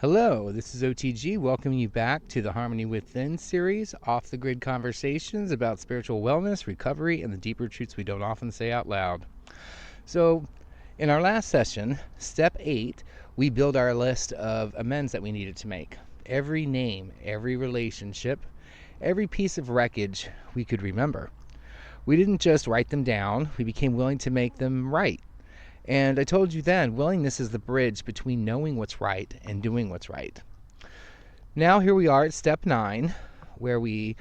Hello, this is OTG welcoming you back to the Harmony Within series, off the grid conversations about spiritual wellness, recovery, and the deeper truths we don't often say out loud. So, in our last session, step 8, we build our list of amends that we needed to make. Every name, every relationship, every piece of wreckage we could remember. We didn't just write them down, we became willing to make them right. And I told you then, willingness is the bridge between knowing what's right and doing what's right. Now here we are at step 9, where we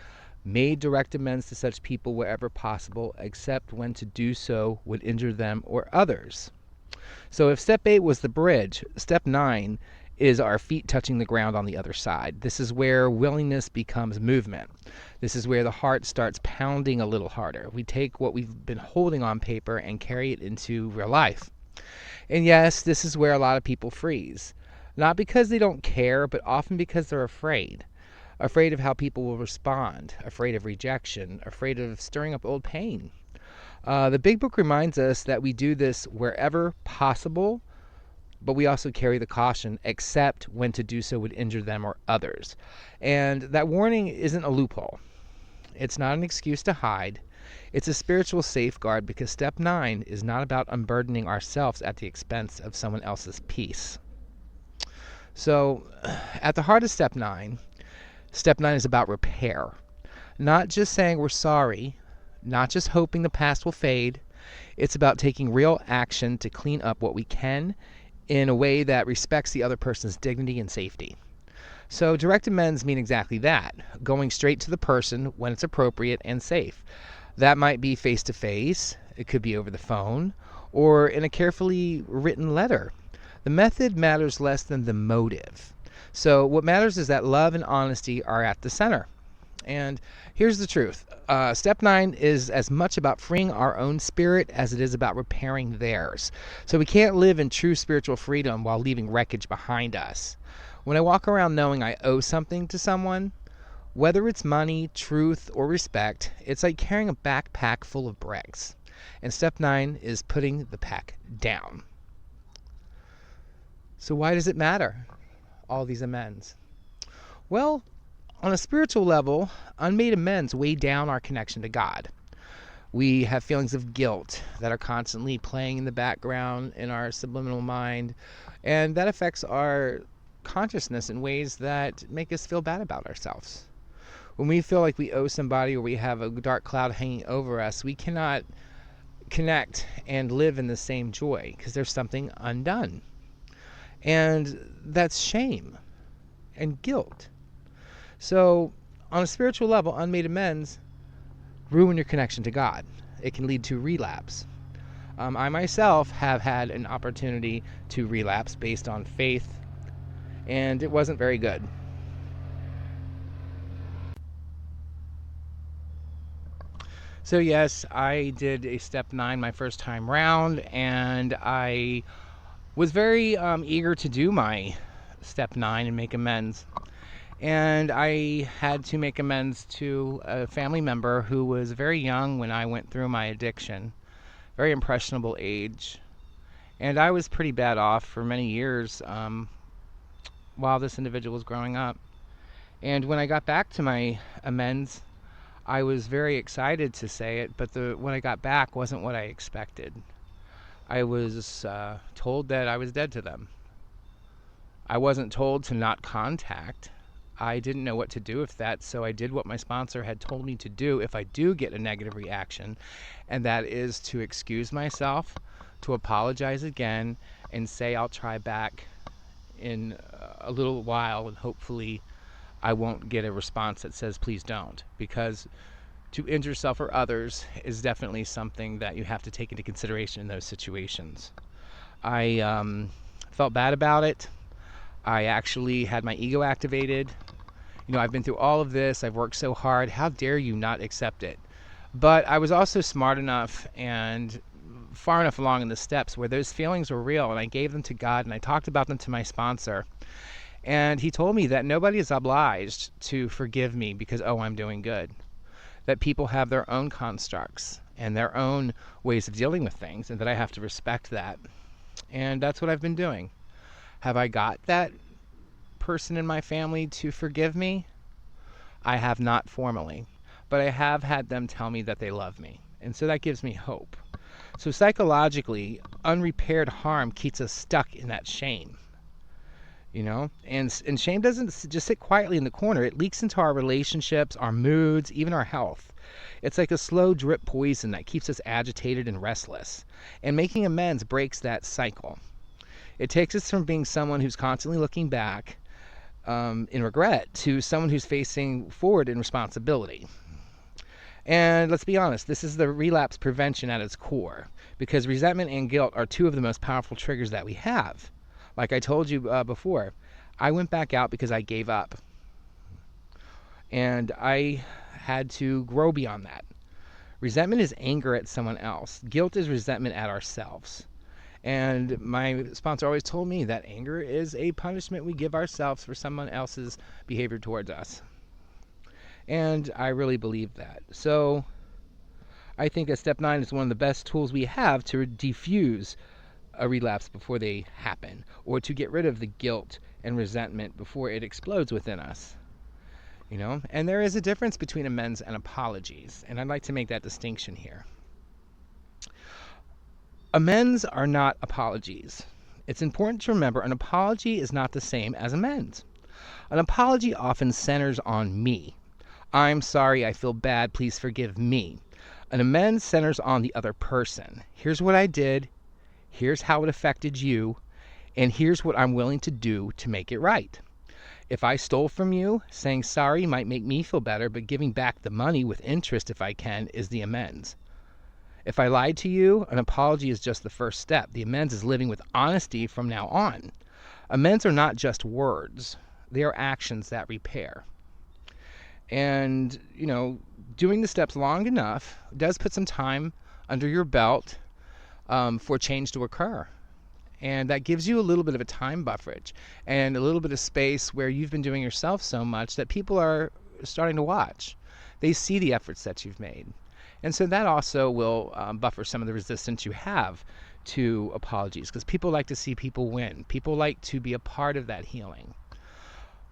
made direct amends to such people wherever possible, except when to do so would injure them or others. So if step 8 was the bridge, step 9 is our feet touching the ground on the other side. This is where willingness becomes movement. This is where the heart starts pounding a little harder. We take what we've been holding on paper and carry it into real life. And yes, this is where a lot of people freeze. Not because they don't care, but often because they're afraid. Afraid of how people will respond, afraid of rejection, afraid of stirring up old pain. The Big Book reminds us that we do this wherever possible, but we also carry the caution, except when to do so would injure them or others. And that warning isn't a loophole. It's not an excuse to hide. It's a spiritual safeguard, because step 9 is not about unburdening ourselves at the expense of someone else's peace. So, at the heart of step 9 is about repair. Not just saying we're sorry, not just hoping the past will fade. It's about taking real action to clean up what we can in a way that respects the other person's dignity and safety. So direct amends mean exactly that, going straight to the person when it's appropriate and safe. That might be face-to-face, it could be over the phone, or in a carefully written letter. The method matters less than the motive. So what matters is that love and honesty are at the center. And here's the truth. Step 9 is as much about freeing our own spirit as it is about repairing theirs. So we can't live in true spiritual freedom while leaving wreckage behind us. When I walk around knowing I owe something to someone, whether it's money, truth, or respect, it's like carrying a backpack full of bricks. And step 9 is putting the pack down. So why does it matter, all these amends? Well, on a spiritual level, unmade amends weigh down our connection to God. We have feelings of guilt that are constantly playing in the background in our subliminal mind, and that affects our consciousness in ways that make us feel bad about ourselves. When we feel like we owe somebody or we have a dark cloud hanging over us, we cannot connect and live in the same joy because there's something undone. And that's shame and guilt. So, on a spiritual level, unmade amends ruin your connection to God. It can lead to relapse. I myself have had an opportunity to relapse based on faith, and it wasn't very good. So yes, I did a step 9 my first time round, and I was very eager to do my step 9 and make amends. And I had to make amends to a family member who was very young when I went through my addiction, very impressionable age. And I was pretty bad off for many years while this individual was growing up. And when I got back to my amends, I was very excited to say it, but when I got back wasn't what I expected. I was told that I was dead to them. I wasn't told to not contact. I didn't know what to do with that, so I did what my sponsor had told me to do if I do get a negative reaction, and that is to excuse myself, to apologize again, and say I'll try back in a little while, and hopefully I won't get a response that says please don't, because to injure yourself or others is definitely something that you have to take into consideration in those situations. I felt bad about it. I actually had my ego activated. You know, I've been through all of this. I've worked so hard. How dare you not accept it? But I was also smart enough and far enough along in the steps where those feelings were real, and I gave them to God, and I talked about them to my sponsor. And he told me that nobody is obliged to forgive me because, oh, I'm doing good. That people have their own constructs and their own ways of dealing with things, and that I have to respect that. And that's what I've been doing. Have I got that person in my family to forgive me? I have not formally, but I have had them tell me that they love me. And so that gives me hope. So psychologically, unrepaired harm keeps us stuck in that shame. And shame doesn't just sit quietly in the corner. It leaks into our relationships, our moods, even our health. It's like a slow drip poison that keeps us agitated and restless. And making amends breaks that cycle. It takes us from being someone who's constantly looking back in regret to someone who's facing forward in responsibility. And let's be honest, this is the relapse prevention at its core, because resentment and guilt are two of the most powerful triggers that we have. Like I told you before, I went back out because I gave up. And I had to grow beyond that. Resentment is anger at someone else. Guilt is resentment at ourselves. And my sponsor always told me that anger is a punishment we give ourselves for someone else's behavior towards us. And I really believe that. So I think that step 9 is one of the best tools we have to defuse a relapse before they happen, or to get rid of the guilt and resentment before it explodes within us. And there is a difference between amends and apologies, and I'd like to make that distinction here. Amends are not apologies. It's important to remember an apology is not the same as amends. An apology often centers on me. I'm sorry, I feel bad, please forgive me. An amends centers on the other person. Here's what I did, here's how it affected you, and here's what I'm willing to do to make it right. If I stole from you, saying sorry might make me feel better, but giving back the money with interest if I can is the amends. If I lied to you, an apology is just the first step. The amends is living with honesty from now on. Amends are not just words. They are actions that repair. And, doing the steps long enough does put some time under your belt for change to occur. And that gives you a little bit of a time bufferage and a little bit of space where you've been doing yourself so much that people are starting to watch. They see the efforts that you've made. And so that also will buffer some of the resistance you have to apologies, because people like to see people win. People like to be a part of that healing.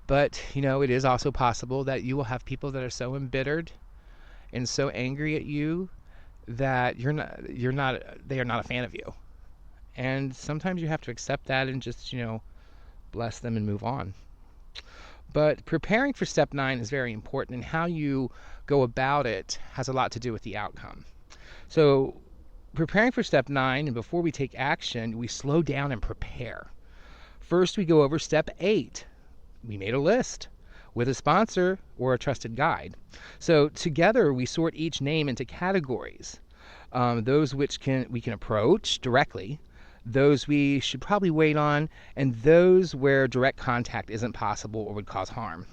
But, it is also possible that you will have people that are so embittered and so angry at you that they are not a fan of you. And sometimes you have to accept that and just, bless them and move on. But preparing for step 9 is very important, and how you go about it has a lot to do with the outcome. So preparing for step 9, and before we take action, we slow down and prepare. First, we go over step 8. We made a list with a sponsor or a trusted guide. So together, we sort each name into categories. Those which we can approach directly, those we should probably wait on, and those where direct contact isn't possible or would cause harm.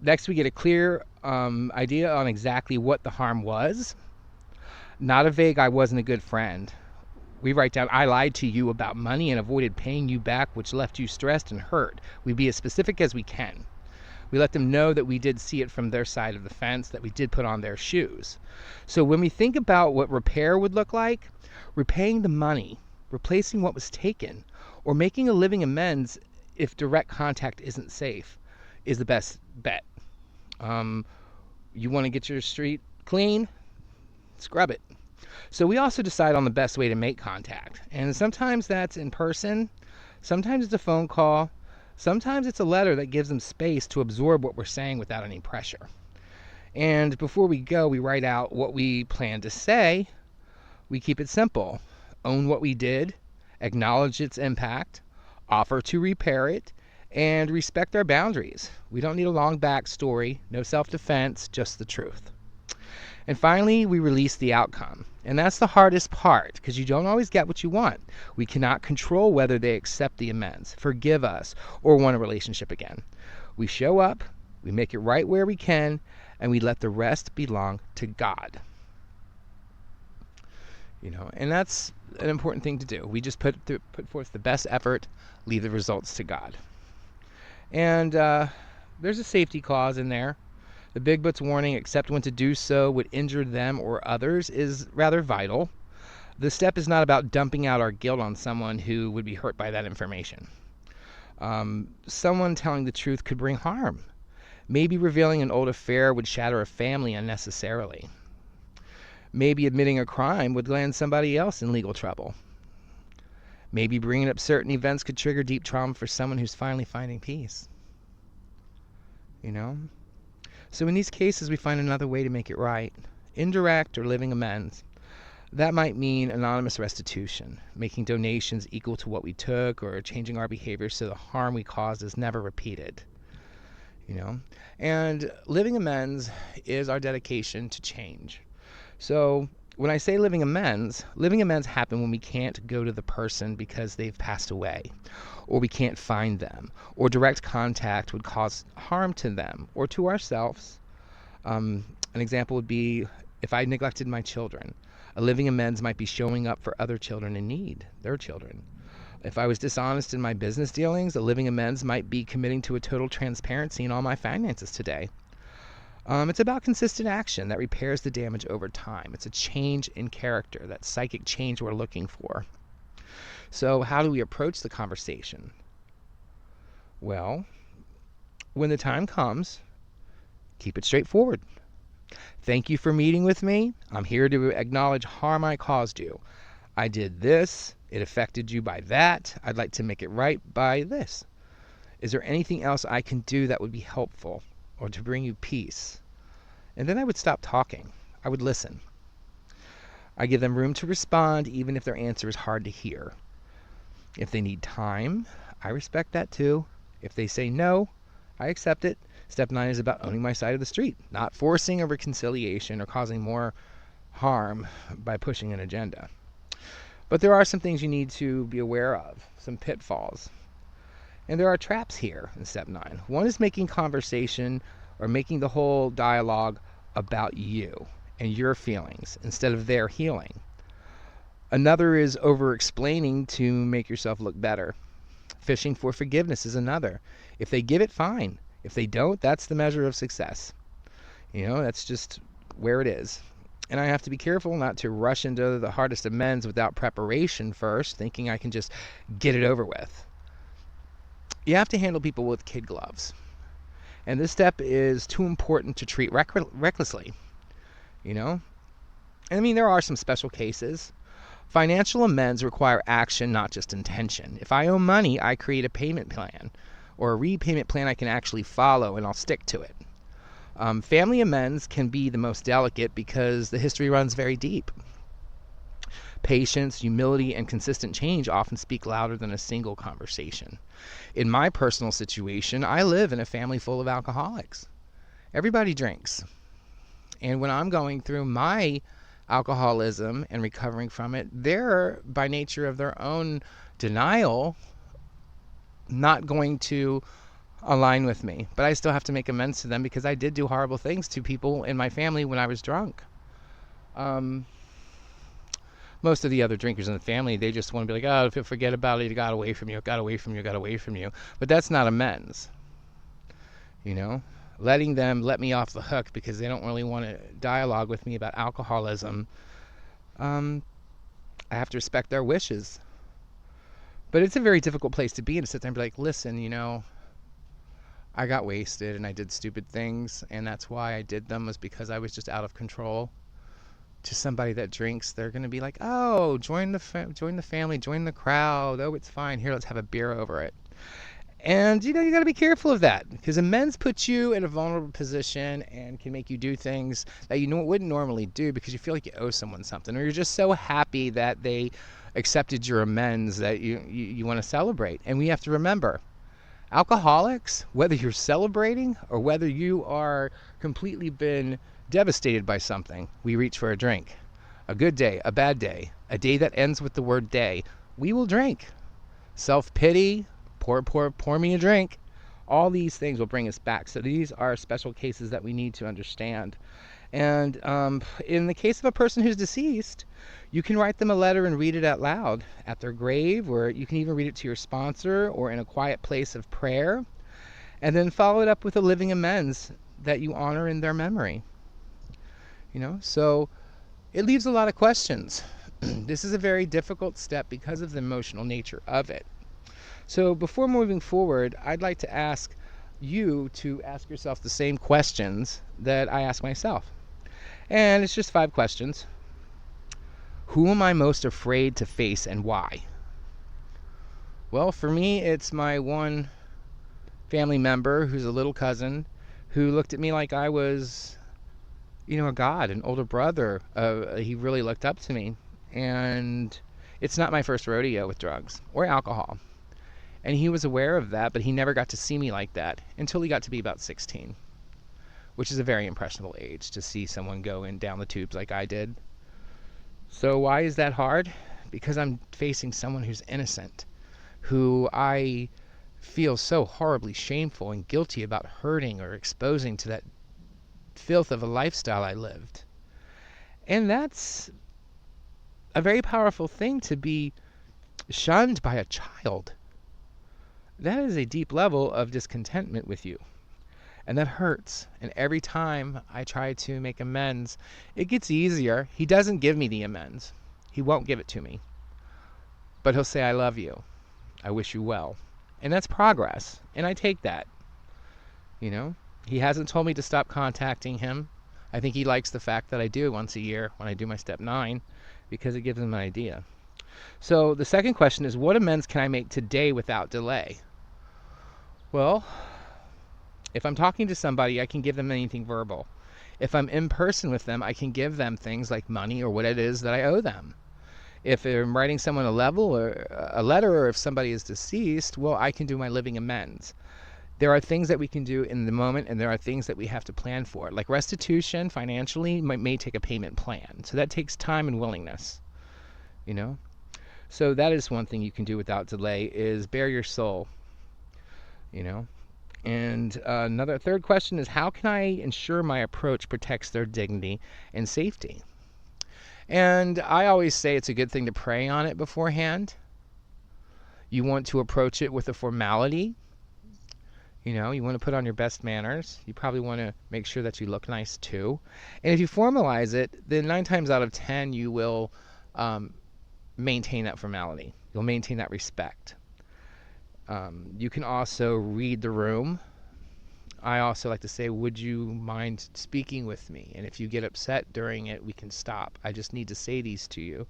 Next, we get a clear idea on exactly what the harm was. Not a vague, I wasn't a good friend. We write down, I lied to you about money and avoided paying you back, which left you stressed and hurt. We be as specific as we can. We let them know that we did see it from their side of the fence, that we did put on their shoes. So when we think about what repair would look like, repaying the money, replacing what was taken, or making a living amends if direct contact isn't safe is the best bet. You want to get your street clean? Scrub it. So we also decide on the best way to make contact. And sometimes that's in person, sometimes it's a phone call, sometimes it's a letter that gives them space to absorb what we're saying without any pressure. And before we go, we write out what we plan to say. We keep it simple. Own what we did, acknowledge its impact, offer to repair it, and respect our boundaries. We don't need a long backstory, no self-defense, just the truth. And finally, we release the outcome. And that's the hardest part, because you don't always get what you want. We cannot control whether they accept the amends, forgive us, or want a relationship again. We show up, we make it right where we can, and we let the rest belong to God. And that's an important thing to do. We just put forth the best effort, leave the results to God. And there's a safety clause in there. The Big Book's warning, except when to do so would injure them or others, is rather vital. The step is not about dumping out our guilt on someone who would be hurt by that information. Someone telling the truth could bring harm. Maybe revealing an old affair would shatter a family unnecessarily. Maybe admitting a crime would land somebody else in legal trouble. Maybe bringing up certain events could trigger deep trauma for someone who's finally finding peace. You know? So in these cases, we find another way to make it right. Indirect or living amends. That might mean anonymous restitution, making donations equal to what we took, or changing our behavior so the harm we caused is never repeated. You know? And living amends is our dedication to change. So when I say living amends happen when we can't go to the person because they've passed away, or we can't find them, or direct contact would cause harm to them or to ourselves. An example would be if I neglected my children. A living amends might be showing up for other children in need, their children. If I was dishonest in my business dealings, a living amends might be committing to a total transparency in all my finances today. It's about consistent action that repairs the damage over time. It's a change in character, that psychic change we're looking for. So how do we approach the conversation? Well, when the time comes, keep it straightforward. Thank you for meeting with me. I'm here to acknowledge harm I caused you. I did this. It affected you by that. I'd like to make it right by this. Is there anything else I can do that would be helpful or to bring you peace? And then I would stop talking. I would listen. I give them room to respond even if their answer is hard to hear. If they need time, I respect that too. If they say no, I accept it. Step 9 is about owning my side of the street, not forcing a reconciliation or causing more harm by pushing an agenda. But there are some things you need to be aware of, some pitfalls. And there are traps here in step 9. One is making conversation or making the whole dialogue about you and your feelings instead of their healing. Another is over-explaining to make yourself look better. Fishing for forgiveness is another. If they give it, fine. If they don't, that's the measure of success. You know, that's just where it is. And I have to be careful not to rush into the hardest amends without preparation first, thinking I can just get it over with. You have to handle people with kid gloves. And this step is too important to treat recklessly. You know? I mean, there are some special cases. Financial amends require action, not just intention. If I owe money, I create a payment plan or a repayment plan I can actually follow, and I'll stick to it. Family amends can be the most delicate because the history runs very deep. Patience, humility, and consistent change often speak louder than a single conversation. In my personal situation, I live in a family full of alcoholics. Everybody drinks. And when I'm going through my alcoholism and recovering from it, they're, by nature of their own denial, not going to align with me. But I still have to make amends to them because I did do horrible things to people in my family when I was drunk. Most of the other drinkers in the family, they just want to be like, oh, if you forget about it, it got away from you, it got away from you, it got away from you. But that's not amends. You know? Letting them let me off the hook because they don't really want to dialogue with me about alcoholism. I have to respect their wishes. But it's a very difficult place to be in, to sit there and be like, listen, you know, I got wasted and I did stupid things, and that's why I did them, was because I was just out of control. To somebody that drinks, they're going to be like, oh, join the family, join the crowd. Oh, it's fine. Here, let's have a beer over it. And, you know, you got to be careful of that because amends puts you in a vulnerable position and can make you do things that you wouldn't normally do because you feel like you owe someone something, or you're just so happy that they accepted your amends that you want to celebrate. And we have to remember, alcoholics, whether you're celebrating or whether you are completely been devastated by something, we reach for a drink. A good day, a bad day, a day that ends with the word day, we will drink. Self-pity, pour me a drink. All these things will bring us back. So these are special cases that we need to understand. And in the case of a person who's deceased, you can write them a letter and read it out loud at their grave, or you can even read it to your sponsor or in a quiet place of prayer, and then follow it up with a living amends that you honor in their memory. You know, so it leaves a lot of questions. This is a very difficult step because of the emotional nature of it. So before moving forward, I'd like to ask you to ask yourself the same questions that I ask myself. And it's just 5 questions. Who am I most afraid to face and why? Well, for me, it's my one family member who's a little cousin who looked at me like I was, a god, an older brother. He really looked up to me. And it's not my first rodeo with drugs or alcohol. And he was aware of that, but he never got to see me like that until he got to be about 16, which is a very impressionable age to see someone go in down the tubes like I did. So why is that hard? Because I'm facing someone who's innocent, who I feel so horribly shameful and guilty about hurting or exposing to that filth of a lifestyle I lived. And that's a very powerful thing, to be shunned by a child. That is a deep level of discontentment with you. And that hurts. And every time I try to make amends, it gets easier. He doesn't give me the amends. He won't give it to me. But he'll say, I love you. I wish you well. And that's progress. And I take that. He hasn't told me to stop contacting him. I think he likes the fact that I do once a year when I do my step 9, because it gives him an idea. So the second question is, what amends can I make today without delay? Well, if I'm talking to somebody, I can give them anything verbal. If I'm in person with them, I can give them things like money or what it is that I owe them. If I'm writing someone a letter, or if somebody is deceased, well, I can do my living amends. There are things that we can do in the moment, and there are things that we have to plan for. Like restitution financially may take a payment plan. So that takes time and willingness, So that is one thing you can do without delay, is bare your soul, And another third question is, how can I ensure my approach protects their dignity and safety? And I always say it's a good thing to pray on it beforehand. You want to approach it with a formality. You want to put on your best manners. You probably want to make sure that you look nice too. And if you formalize it, then 9 times out of 10 you will maintain that formality. You'll maintain that respect. You can also read the room. I also like to say, would you mind speaking with me? And if you get upset during it, we can stop. I just need to say these to you.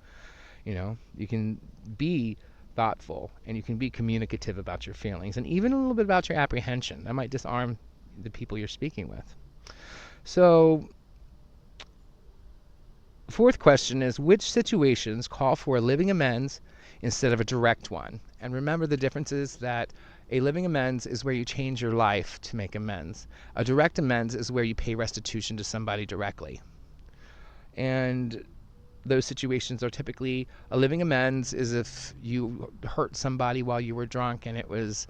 You can be thoughtful, and you can be communicative about your feelings, and even a little bit about your apprehension. That might disarm the people you're speaking with. So, fourth question is, which situations call for a living amends instead of a direct one? And remember, the difference is that a living amends is where you change your life to make amends. A direct amends is where you pay restitution to somebody directly. And those situations are typically, a living amends is if you hurt somebody while you were drunk and it was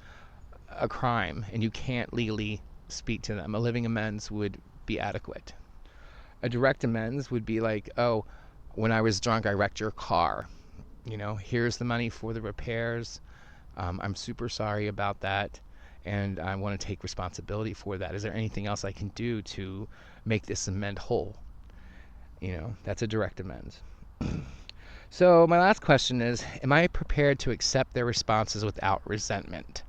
a crime and you can't legally speak to them. A living amends would be adequate. A direct amends would be like, oh, when I was drunk, I wrecked your car. Here's the money for the repairs. I'm super sorry about that, and I want to take responsibility for that. Is there anything else I can do to make this amend whole? That's a direct amends. So my last question is, am I prepared to accept their responses without resentment?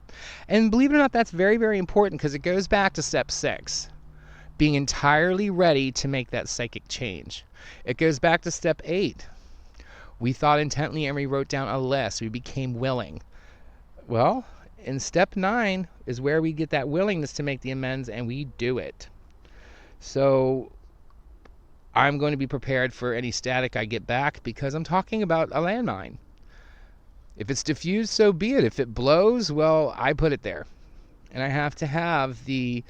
And believe it or not, that's very, very important, because it goes back to step 6, being entirely ready to make that psychic change. It goes back to step 8. We thought intently and we wrote down a list. We became willing. Well, in step 9 is where we get that willingness to make the amends, and we do it. So I'm going to be prepared for any static I get back, because I'm talking about a landmine. If it's diffused, so be it. If it blows, well, I put it there. And I have to have the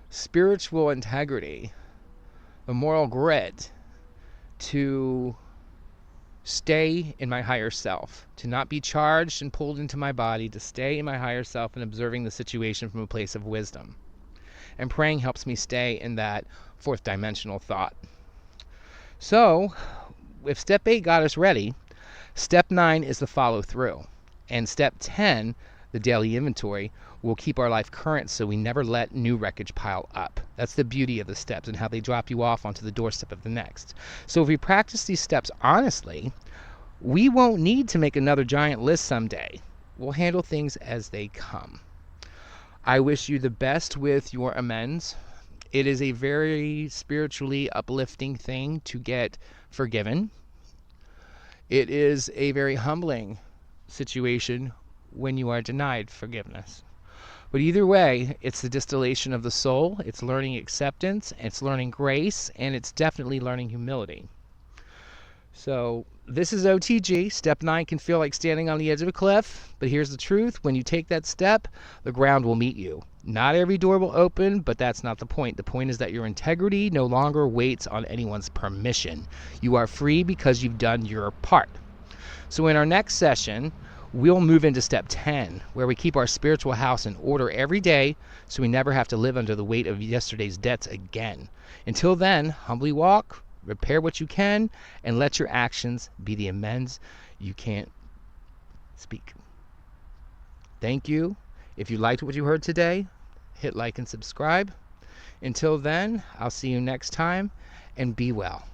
spiritual integrity, the moral grit to stay in my higher self, to not be charged and pulled into my body, to stay in my higher self and observing the situation from a place of wisdom. And praying helps me stay in that 4th dimensional thought. So, if step 8 got us ready, step 9 is the follow through. And step 10, the daily inventory, will keep our life current so we never let new wreckage pile up. That's the beauty of the steps and how they drop you off onto the doorstep of the next. So if we practice these steps honestly, we won't need to make another giant list someday. we'll handle things as they come. I wish you the best with your amends. It is a very spiritually uplifting thing to get forgiven. It is a very humbling situation when you are denied forgiveness. But either way, it's the distillation of the soul. It's learning acceptance, it's learning grace, and it's definitely learning humility. So this is OTG. Step 9 can feel like standing on the edge of a cliff, but here's the truth. When you take that step, the ground will meet you. Not every door will open, but that's not the point. The point is that your integrity no longer waits on anyone's permission. You are free because you've done your part. So in our next session, we'll move into step 10, where we keep our spiritual house in order every day so we never have to live under the weight of yesterday's debts again. Until then, humbly walk, repair what you can, and let your actions be the amends you can't speak. Thank you. If you liked what you heard today, hit like and subscribe. Until then, I'll see you next time, and be well.